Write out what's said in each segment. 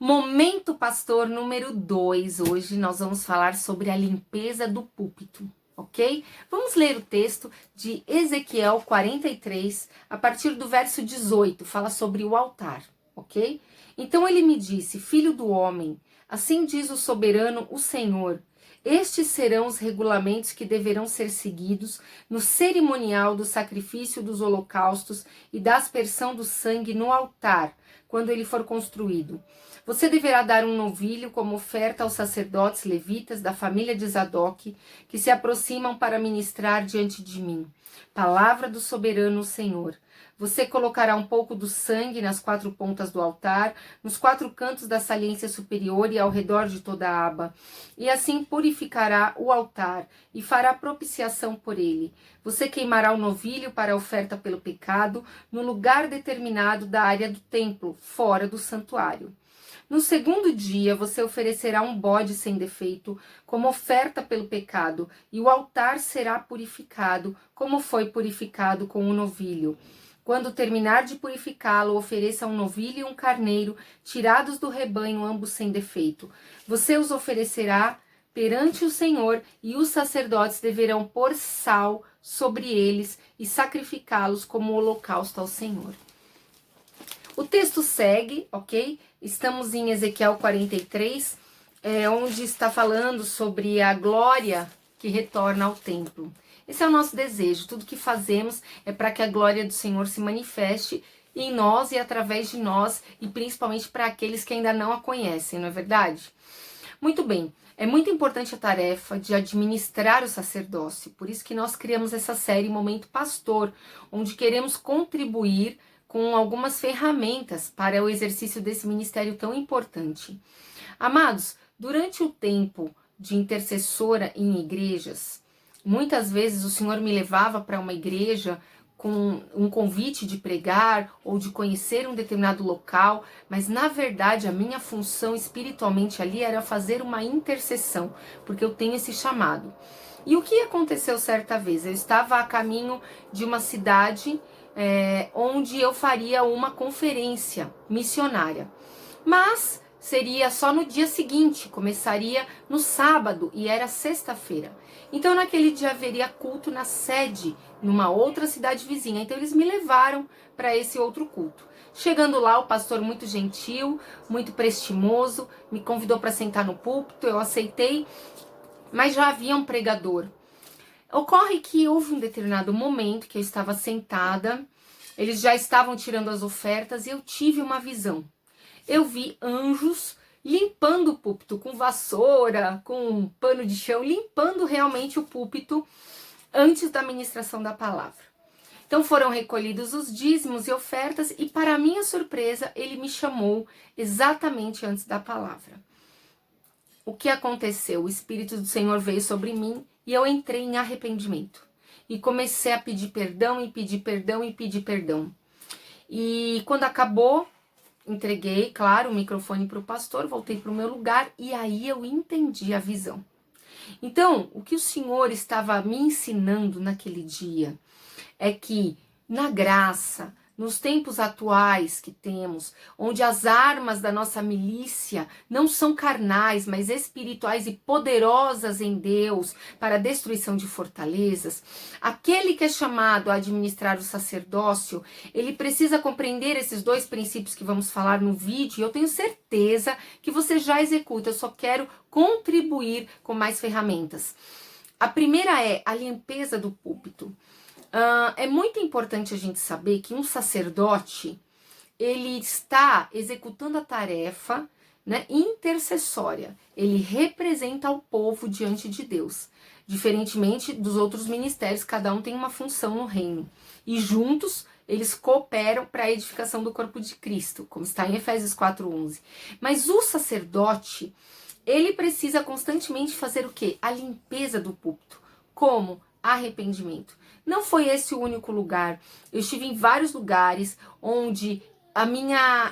Momento Pastor número 2. Hoje nós vamos falar sobre a limpeza do púlpito, ok? Vamos ler o texto de Ezequiel 43, a partir do verso 18, fala sobre o altar, ok? Então ele me disse: filho do homem, assim diz o soberano, o Senhor, estes serão os regulamentos que deverão ser seguidos no cerimonial do sacrifício dos holocaustos e da aspersão do sangue no altar, quando ele for construído. Você deverá dar um novilho como oferta aos sacerdotes levitas da família de Zadok, que se aproximam para ministrar diante de mim. Palavra do soberano Senhor. Você colocará um pouco do sangue nas 4 pontas do altar, nos 4 cantos da saliência superior e ao redor de toda a aba. E assim purificará o altar e fará propiciação por ele. Você queimará o novilho para a oferta pelo pecado no lugar determinado da área do templo, fora do santuário. No segundo dia, você oferecerá um bode sem defeito, como oferta pelo pecado, e o altar será purificado, como foi purificado com o novilho. Quando terminar de purificá-lo, ofereça um novilho e um carneiro, tirados do rebanho, ambos sem defeito. Você os oferecerá perante o Senhor, e os sacerdotes deverão pôr sal sobre eles e sacrificá-los como holocausto ao Senhor. O texto segue, ok? Estamos em Ezequiel 43, onde está falando sobre a glória que retorna ao templo. Esse é o nosso desejo. Tudo que fazemos é para que a glória do Senhor se manifeste em nós e através de nós, e principalmente para aqueles que ainda não a conhecem, não é verdade? Muito bem. É muito importante a tarefa de administrar o sacerdócio. Por isso que nós criamos essa série Momento Pastor, onde queremos contribuir com algumas ferramentas para o exercício desse ministério tão importante. Amados, durante o tempo de intercessora em igrejas, muitas vezes o Senhor me levava para uma igreja com um convite de pregar ou de conhecer um determinado local, mas na verdade a minha função espiritualmente ali era fazer uma intercessão, porque eu tenho esse chamado. E o que aconteceu certa vez? Eu estava a caminho de uma cidade onde eu faria uma conferência missionária, mas seria só no dia seguinte, começaria no sábado e era sexta-feira. Então naquele dia haveria culto na sede, numa outra cidade vizinha. Então eles me levaram para esse outro culto. Chegando lá, o pastor muito gentil, muito prestimoso, me convidou para sentar no púlpito, eu aceitei, mas já havia um pregador. Ocorre que houve um determinado momento que eu estava sentada, eles já estavam tirando as ofertas e eu tive uma visão. Eu vi anjos limpando o púlpito com vassoura, com um pano de chão, limpando realmente o púlpito antes da ministração da palavra. Então foram recolhidos os dízimos e ofertas e, para minha surpresa, ele me chamou exatamente antes da palavra. O que aconteceu? O Espírito do Senhor veio sobre mim e eu entrei em arrependimento. E comecei a pedir perdão, e pedir perdão, e pedir perdão. E quando acabou, entreguei, claro, o microfone para o pastor, voltei para o meu lugar e aí eu entendi a visão. Então, o que o Senhor estava me ensinando naquele dia é que na graça, nos tempos atuais que temos, onde as armas da nossa milícia não são carnais, mas espirituais e poderosas em Deus para a destruição de fortalezas, aquele que é chamado a administrar o sacerdócio, ele precisa compreender esses 2 princípios que vamos falar no vídeo, e eu tenho certeza que você já executa, eu só quero contribuir com mais ferramentas. A primeira é a limpeza do púlpito. É muito importante a gente saber que um sacerdote, ele está executando a tarefa, né, intercessória. Ele representa o povo diante de Deus. Diferentemente dos outros ministérios, cada um tem uma função no reino. E juntos, eles cooperam para a edificação do corpo de Cristo, como está em Efésios 4:11. Mas o sacerdote, ele precisa constantemente fazer o quê? A limpeza do púlpito. Como? Arrependimento. Não foi esse o único lugar. Eu estive em vários lugares onde a minha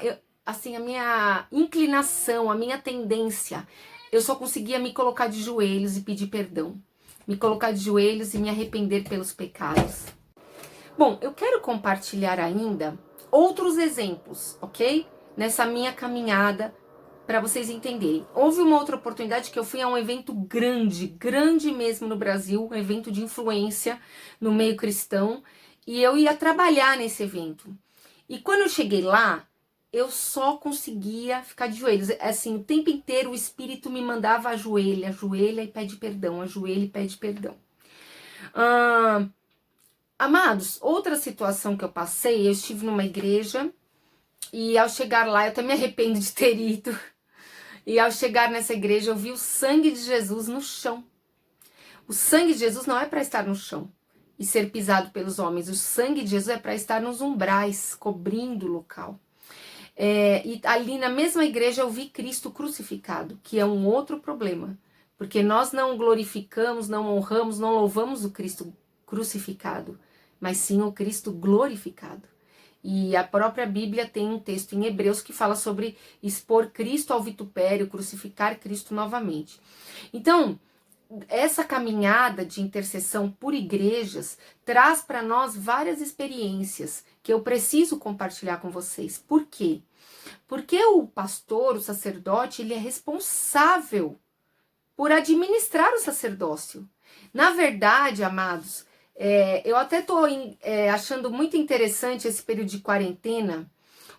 inclinação, a minha tendência, eu só conseguia me colocar de joelhos e pedir perdão. Me colocar de joelhos e me arrepender pelos pecados. Bom, eu quero compartilhar ainda outros exemplos, ok? Nessa minha caminhada para vocês entenderem. Houve uma outra oportunidade que eu fui a um evento grande, grande mesmo no Brasil, um evento de influência no meio cristão, e eu ia trabalhar nesse evento. E quando eu cheguei lá, eu só conseguia ficar de joelhos. Assim, o tempo inteiro o Espírito me mandava ajoelha, ajoelha e pede perdão, ajoelha e pede perdão. Amados, outra situação que eu passei, eu estive numa igreja e ao chegar lá, eu até me arrependo de ter ido. E ao chegar nessa igreja, eu vi o sangue de Jesus no chão. O sangue de Jesus não é para estar no chão e ser pisado pelos homens. O sangue de Jesus é para estar nos umbrais, cobrindo o local. E ali na mesma igreja eu vi Cristo crucificado, que é um outro problema. Porque nós não glorificamos, não honramos, não louvamos o Cristo crucificado, mas sim o Cristo glorificado. E a própria Bíblia tem um texto em Hebreus que fala sobre expor Cristo ao vitupério, crucificar Cristo novamente. Então, essa caminhada de intercessão por igrejas traz para nós várias experiências que eu preciso compartilhar com vocês. Por quê? Porque o pastor, o sacerdote, ele é responsável por administrar o sacerdócio. Na verdade, amados, eu até estou achando muito interessante esse período de quarentena,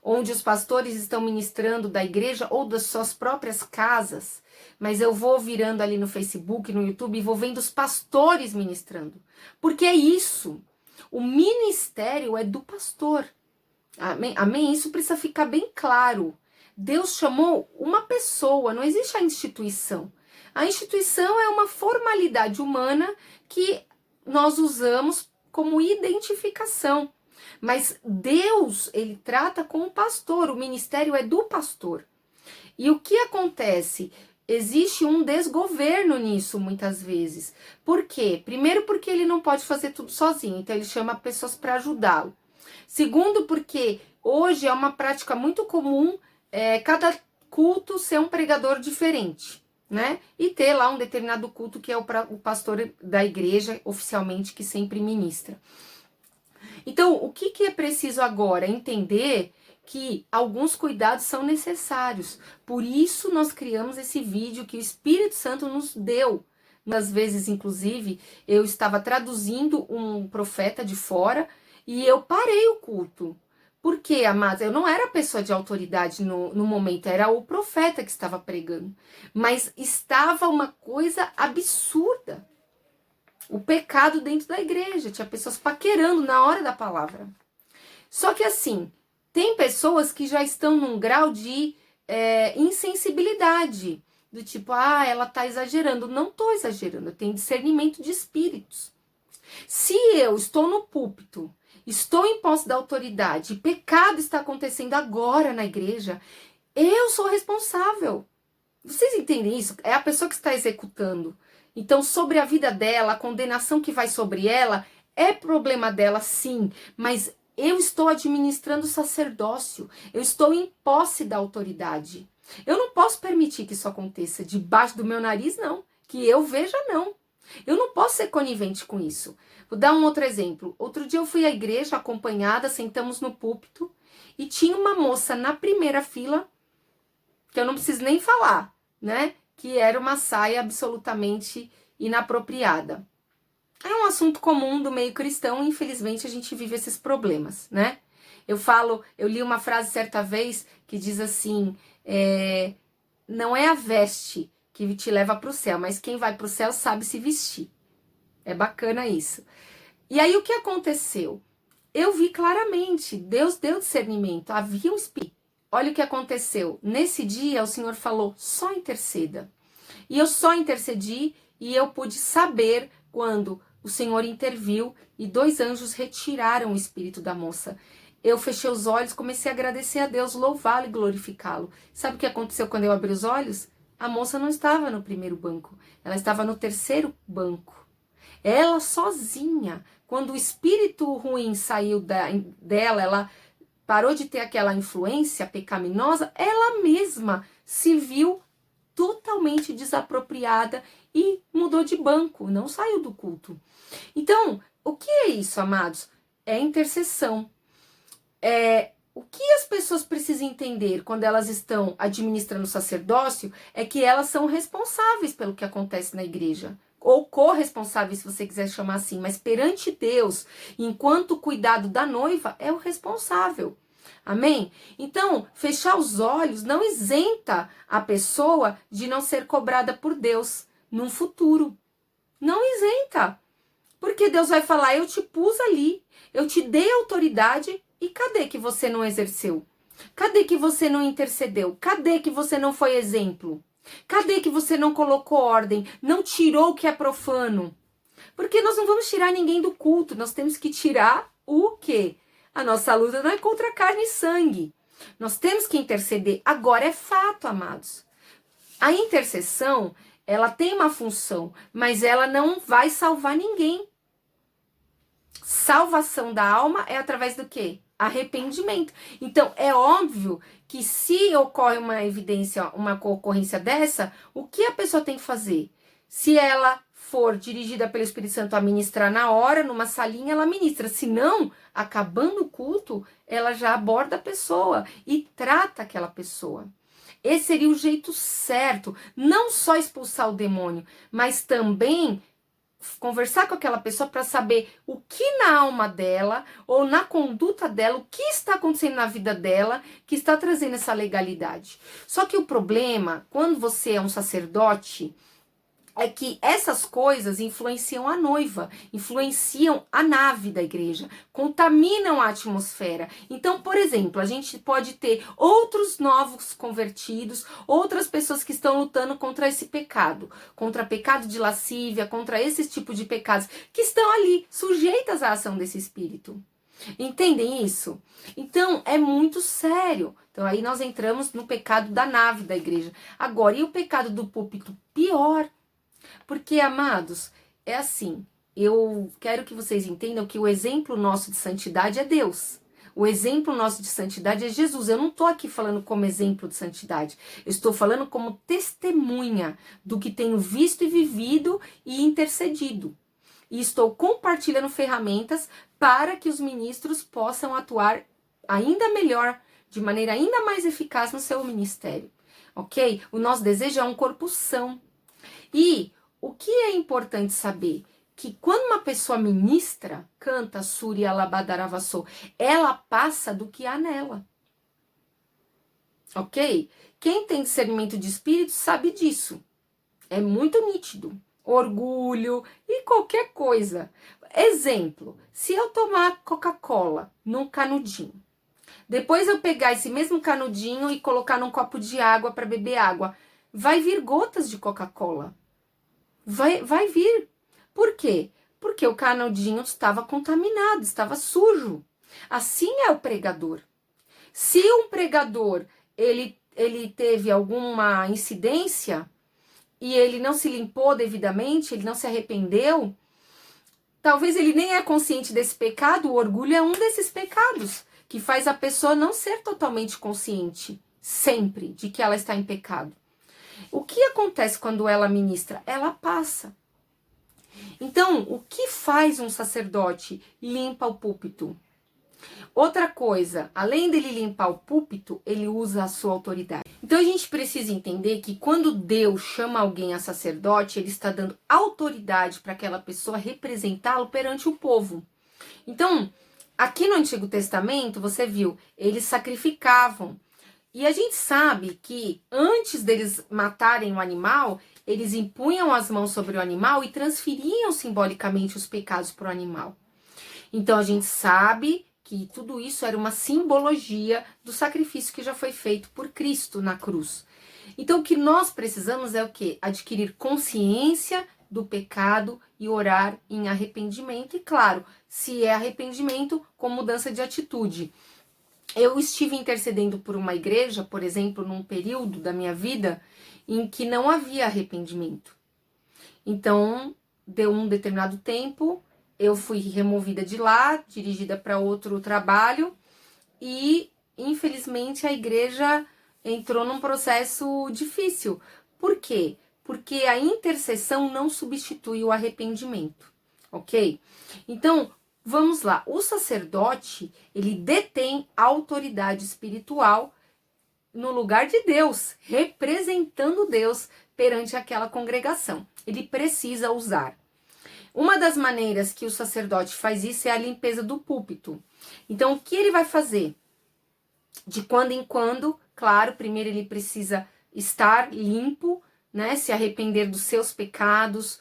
onde os pastores estão ministrando da igreja ou das suas próprias casas, mas eu vou virando ali no Facebook, no YouTube, e vou vendo os pastores ministrando. Porque é isso, o ministério é do pastor. Amém? Amém? Isso precisa ficar bem claro. Deus chamou uma pessoa, não existe a instituição. A instituição é uma formalidade humana que nós usamos como identificação. Mas Deus, ele trata com o pastor, o ministério é do pastor. E o que acontece? Existe um desgoverno nisso muitas vezes. Por quê? Primeiro porque ele não pode fazer tudo sozinho, então ele chama pessoas para ajudá-lo. Segundo porque hoje é uma prática muito comum cada culto ser um pregador diferente, né? E ter lá um determinado culto que é o pastor da igreja oficialmente que sempre ministra. Então, o que é preciso agora? Entender que alguns cuidados são necessários. Por isso nós criamos esse vídeo que o Espírito Santo nos deu. Às vezes, inclusive, eu estava traduzindo um profeta de fora e eu parei o culto. Por quê, amados? Eu não era pessoa de autoridade no momento, era o profeta que estava pregando. Mas estava uma coisa absurda. O pecado dentro da igreja, tinha pessoas paquerando na hora da palavra. Só que assim, tem pessoas que já estão num grau de insensibilidade, do tipo, ela tá exagerando. Não tô exagerando, eu tenho discernimento de espíritos. Se eu estou no púlpito, estou em posse da autoridade, pecado está acontecendo agora na igreja, eu sou responsável. Vocês entendem isso? É a pessoa que está executando. Então, sobre a vida dela, a condenação que vai sobre ela, é problema dela, sim, mas eu estou administrando o sacerdócio, eu estou em posse da autoridade. Eu não posso permitir que isso aconteça debaixo do meu nariz, não. Que eu veja, não. Eu não posso ser conivente com isso. Vou dar um outro exemplo. Outro dia eu fui à igreja acompanhada, sentamos no púlpito e tinha uma moça na primeira fila, que eu não preciso nem falar, né? Que era uma saia absolutamente inapropriada. É um assunto comum do meio cristão e infelizmente a gente vive esses problemas, né? Eu li uma frase certa vez que diz assim, não é a veste que te leva para o céu, mas quem vai para o céu sabe se vestir. É bacana isso. E aí o que aconteceu? Eu vi claramente, Deus deu discernimento, havia um espírito. Olha o que aconteceu. Nesse dia o Senhor falou, só interceda. E eu só intercedi e eu pude saber quando o Senhor interviu e 2 anjos retiraram o espírito da moça. Eu fechei os olhos, comecei a agradecer a Deus, louvá-lo e glorificá-lo. Sabe o que aconteceu quando eu abri os olhos? A moça não estava no primeiro banco, ela estava no 3º banco. Ela sozinha, quando o espírito ruim saiu dela, ela parou de ter aquela influência pecaminosa, ela mesma se viu totalmente desapropriada e mudou de banco, não saiu do culto. Então, o que é isso, amados? É intercessão. o que as pessoas precisam entender quando elas estão administrando o sacerdócio é que elas são responsáveis pelo que acontece na igreja. Ou corresponsáveis, se você quiser chamar assim, mas perante Deus, enquanto o cuidado da noiva é o responsável. Amém? Então, fechar os olhos não isenta a pessoa de não ser cobrada por Deus num futuro. Não isenta. Porque Deus vai falar, eu te pus ali, eu te dei autoridade, e cadê que você não exerceu? Cadê que você não intercedeu? Cadê que você não foi exemplo? Cadê que você não colocou ordem? Não tirou o que é profano? Porque nós não vamos tirar ninguém do culto, nós temos que tirar o quê? A nossa luta não é contra carne e sangue. Nós temos que interceder. Agora é fato, amados. A intercessão, ela tem uma função, mas ela não vai salvar ninguém. Salvação da alma é através do quê? Arrependimento. Então, é óbvio que se ocorre uma evidência, uma ocorrência dessa, o que a pessoa tem que fazer? Se ela for dirigida pelo Espírito Santo a ministrar na hora, numa salinha, ela ministra. Se não, acabando o culto, ela já aborda a pessoa e trata aquela pessoa. Esse seria o jeito certo, não só expulsar o demônio, mas também conversar com aquela pessoa para saber o que na alma dela ou na conduta dela, o que está acontecendo na vida dela que está trazendo essa legalidade. Só que o problema, quando você é um sacerdote, é que essas coisas influenciam a noiva, influenciam a nave da igreja, contaminam a atmosfera. Então, por exemplo, a gente pode ter outros novos convertidos, outras pessoas que estão lutando contra esse pecado, contra pecado de lascívia, contra esse tipo de pecados, que estão ali, sujeitas à ação desse espírito. Entendem isso? Então, é muito sério. Então, aí nós entramos no pecado da nave da igreja. Agora, e o pecado do púlpito? Pior. Porque, amados, é assim, eu quero que vocês entendam que o exemplo nosso de santidade é Deus. O exemplo nosso de santidade é Jesus. Eu não estou aqui falando como exemplo de santidade. Eu estou falando como testemunha do que tenho visto e vivido e intercedido. E estou compartilhando ferramentas para que os ministros possam atuar ainda melhor, de maneira ainda mais eficaz no seu ministério. Ok? O nosso desejo é um corpo são. E o que é importante saber? Que quando uma pessoa ministra, canta, Surya Alabadaravassou, ela passa do que há nela. Ok? Quem tem discernimento de espírito sabe disso. É muito nítido. Orgulho e qualquer coisa. Exemplo, se eu tomar Coca-Cola num canudinho, depois eu pegar esse mesmo canudinho e colocar num copo de água para beber água, vai vir gotas de Coca-Cola. Vai vir. Por quê? Porque o canudinho estava contaminado, estava sujo. Assim é o pregador. Se um pregador ele teve alguma incidência e ele não se limpou devidamente, ele não se arrependeu, talvez ele nem é consciente desse pecado. O orgulho é um desses pecados que faz a pessoa não ser totalmente consciente sempre de que ela está em pecado. O que acontece quando ela ministra? Ela passa. Então, o que faz um sacerdote? Limpa o púlpito. Outra coisa, além dele limpar o púlpito, ele usa a sua autoridade. Então, a gente precisa entender que quando Deus chama alguém a sacerdote, ele está dando autoridade para aquela pessoa representá-lo perante o povo. Então, aqui no Antigo Testamento, você viu, eles sacrificavam. E a gente sabe que antes deles matarem o animal, eles impunham as mãos sobre o animal e transferiam simbolicamente os pecados para o animal. Então a gente sabe que tudo isso era uma simbologia do sacrifício que já foi feito por Cristo na cruz. Então o que nós precisamos é o quê? Adquirir consciência do pecado e orar em arrependimento. E claro, se é arrependimento, com mudança de atitude. Eu estive intercedendo por uma igreja, por exemplo, num período da minha vida em que não havia arrependimento. Então, deu um determinado tempo, eu fui removida de lá, dirigida para outro trabalho e, infelizmente, a igreja entrou num processo difícil. Por quê? Porque a intercessão não substitui o arrependimento, ok? Então, vamos lá. O sacerdote, ele detém autoridade espiritual no lugar de Deus, representando Deus perante aquela congregação. Ele precisa usar. Uma das maneiras que o sacerdote faz isso é a limpeza do púlpito. Então, o que ele vai fazer? De quando em quando, claro, primeiro ele precisa estar limpo, né? Se arrepender dos seus pecados,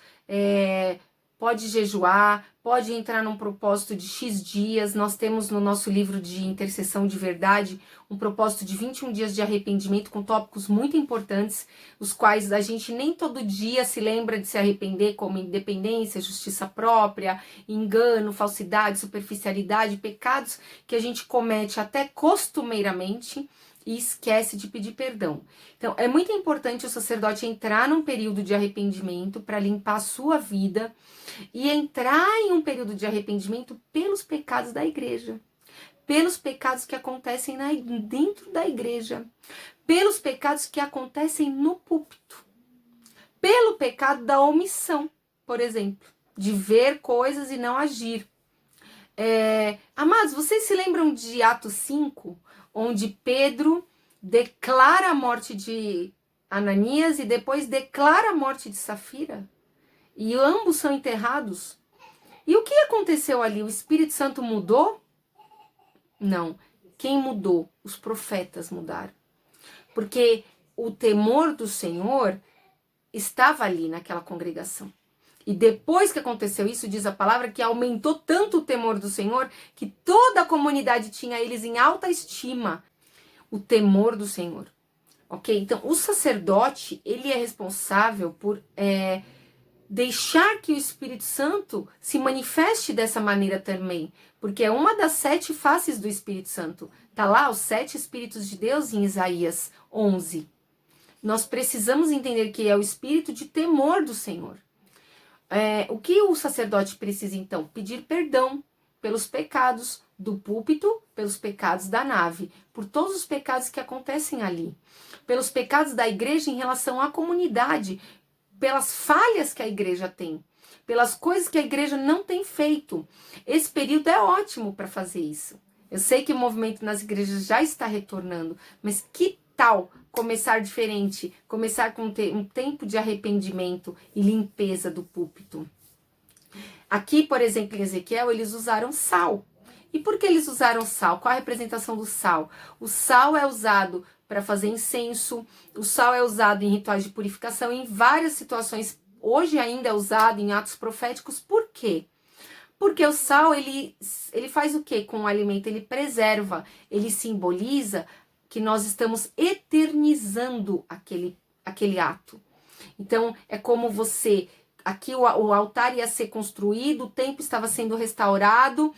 pode jejuar, pode entrar num propósito de X dias. Nós temos no nosso livro de intercessão de verdade um propósito de 21 dias de arrependimento com tópicos muito importantes, os quais a gente nem todo dia se lembra de se arrepender, como independência, justiça própria, engano, falsidade, superficialidade, pecados que a gente comete até costumeiramente e esquece de pedir perdão. Então, é muito importante o sacerdote entrar num período de arrependimento para limpar a sua vida e entrar em um período de arrependimento pelos pecados da igreja, pelos pecados que acontecem dentro da igreja, pelos pecados que acontecem no púlpito, pelo pecado da omissão, por exemplo, de ver coisas e não agir. Amados, vocês se lembram de Atos 5, onde Pedro declara a morte de Ananias e depois declara a morte de Safira? E ambos são enterrados. E o que aconteceu ali? O Espírito Santo mudou? Não. Quem mudou? Os profetas mudaram. Porque o temor do Senhor estava ali naquela congregação. E depois que aconteceu isso, diz a palavra que aumentou tanto o temor do Senhor que toda a comunidade tinha eles em alta estima. O temor do Senhor. Ok? Então, o sacerdote, ele é responsável por deixar que o Espírito Santo se manifeste dessa maneira também. Porque é uma das 7 faces do Espírito Santo. Tá lá os 7 Espíritos de Deus em Isaías 11. Nós precisamos entender que é o espírito de temor do Senhor. O que o sacerdote precisa, então? Pedir perdão pelos pecados do púlpito, pelos pecados da nave, por todos os pecados que acontecem ali, pelos pecados da igreja em relação à comunidade, pelas falhas que a igreja tem, pelas coisas que a igreja não tem feito. Esse período é ótimo para fazer isso. Eu sei que o movimento nas igrejas já está retornando, mas que tal começar diferente, começar com um tempo de arrependimento e limpeza do púlpito? Aqui, por exemplo, em Ezequiel, eles usaram sal. E por que eles usaram sal? Qual a representação do sal? O sal é usado para fazer incenso, o sal é usado em rituais de purificação, em várias situações. Hoje ainda é usado em atos proféticos. Por quê? Porque o sal, ele faz o quê com o alimento? Ele preserva, ele simboliza que nós estamos eternizando aquele ato. Então, é como você... Aqui o altar ia ser construído, o templo estava sendo restaurado,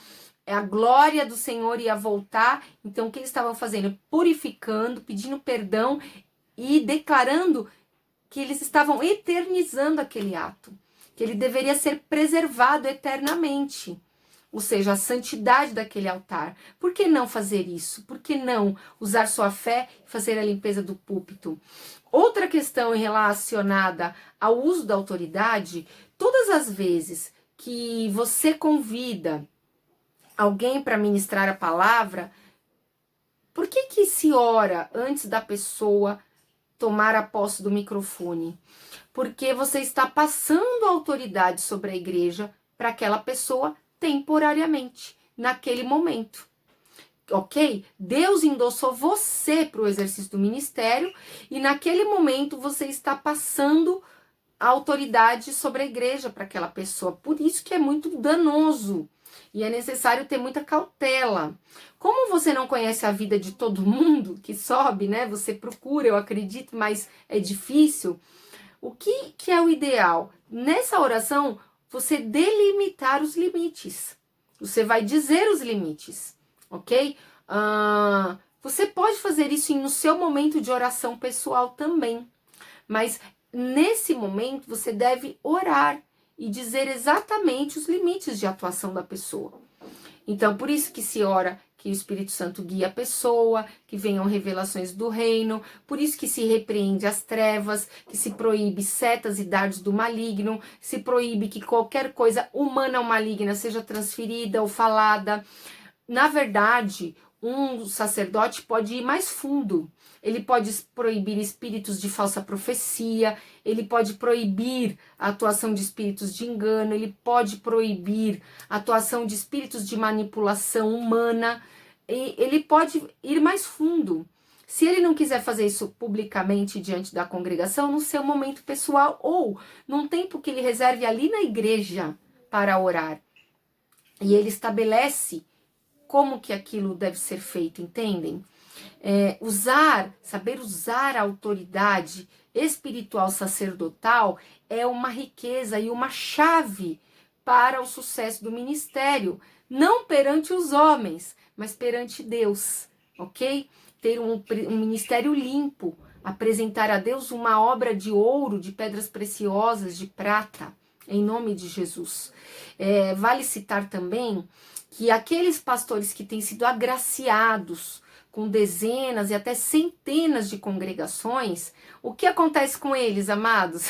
a glória do Senhor ia voltar. Então, o que eles estavam fazendo? Purificando, pedindo perdão e declarando que eles estavam eternizando aquele ato, que ele deveria ser preservado eternamente. Ou seja, a santidade daquele altar. Por que não fazer isso? Por que não usar sua fé e fazer a limpeza do púlpito? Outra questão relacionada ao uso da autoridade, todas as vezes que você convida alguém para ministrar a palavra, por que se ora antes da pessoa tomar a posse do microfone? Porque você está passando a autoridade sobre a igreja para aquela pessoa temporariamente, naquele momento. Ok? Deus endossou você para o exercício do ministério e naquele momento você está passando a autoridade sobre a igreja para aquela pessoa. Por isso que é muito danoso e é necessário ter muita cautela. Como você não conhece a vida de todo mundo que sobe, né? Você procura, eu acredito, mas é difícil. O que é o ideal? Nessa oração, você delimitar os limites. Você vai dizer os limites, ok? Você pode fazer isso no seu momento de oração pessoal também. Mas nesse momento você deve orar e dizer exatamente os limites de atuação da pessoa. Então, por isso que se ora que que o Espírito Santo guie a pessoa, que venham revelações do reino, por isso que se repreende as trevas, que se proíbe setas e dardos do maligno, se proíbe que qualquer coisa humana ou maligna seja transferida ou falada. Na verdade, um sacerdote pode ir mais fundo. Ele pode proibir espíritos de falsa profecia, ele pode proibir a atuação de espíritos de engano, ele pode proibir a atuação de espíritos de manipulação humana, e ele pode ir mais fundo. Se ele não quiser fazer isso publicamente diante da congregação, no seu momento pessoal ou num tempo que ele reserve ali na igreja para orar. E ele estabelece como que aquilo deve ser feito, entendem? Saber usar a autoridade espiritual sacerdotal é uma riqueza e uma chave para o sucesso do ministério, não perante os homens, mas perante Deus, ok? Ter um ministério limpo, apresentar a Deus uma obra de ouro, de pedras preciosas, de prata, em nome de Jesus. Vale citar também que aqueles pastores que têm sido agraciados com dezenas e até centenas de congregações, o que acontece com eles, amados?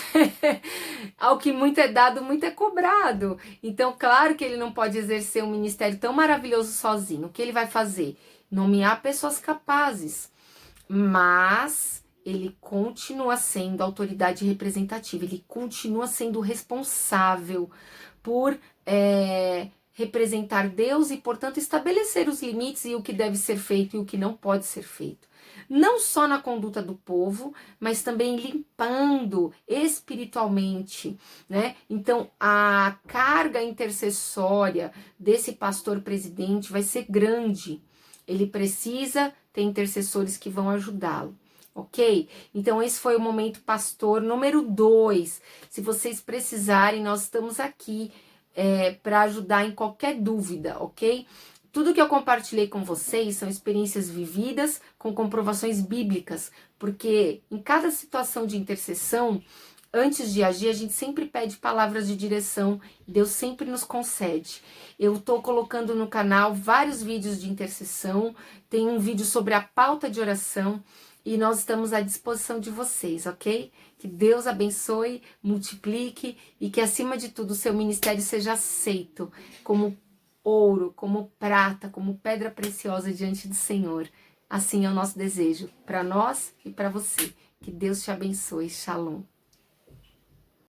Ao que muito é dado, muito é cobrado. Então, claro que ele não pode exercer um ministério tão maravilhoso sozinho. O que ele vai fazer? Nomear pessoas capazes, mas ele continua sendo autoridade representativa, ele continua sendo responsável por representar Deus e, portanto, estabelecer os limites e o que deve ser feito e o que não pode ser feito. Não só na conduta do povo, mas também limpando espiritualmente, né? Então, a carga intercessória desse pastor presidente vai ser grande. Ele precisa ter intercessores que vão ajudá-lo. Ok? Então, esse foi o Momento Pastor número 2. Se vocês precisarem, nós estamos aqui para ajudar em qualquer dúvida, ok? Tudo que eu compartilhei com vocês são experiências vividas com comprovações bíblicas, porque em cada situação de intercessão, antes de agir, a gente sempre pede palavras de direção, Deus sempre nos concede. Eu estou colocando no canal vários vídeos de intercessão, tem um vídeo sobre a pauta de oração, e nós estamos à disposição de vocês, ok? Que Deus abençoe, multiplique e que, acima de tudo, o seu ministério seja aceito como ouro, como prata, como pedra preciosa diante do Senhor. Assim é o nosso desejo para nós e para você. Que Deus te abençoe. Shalom.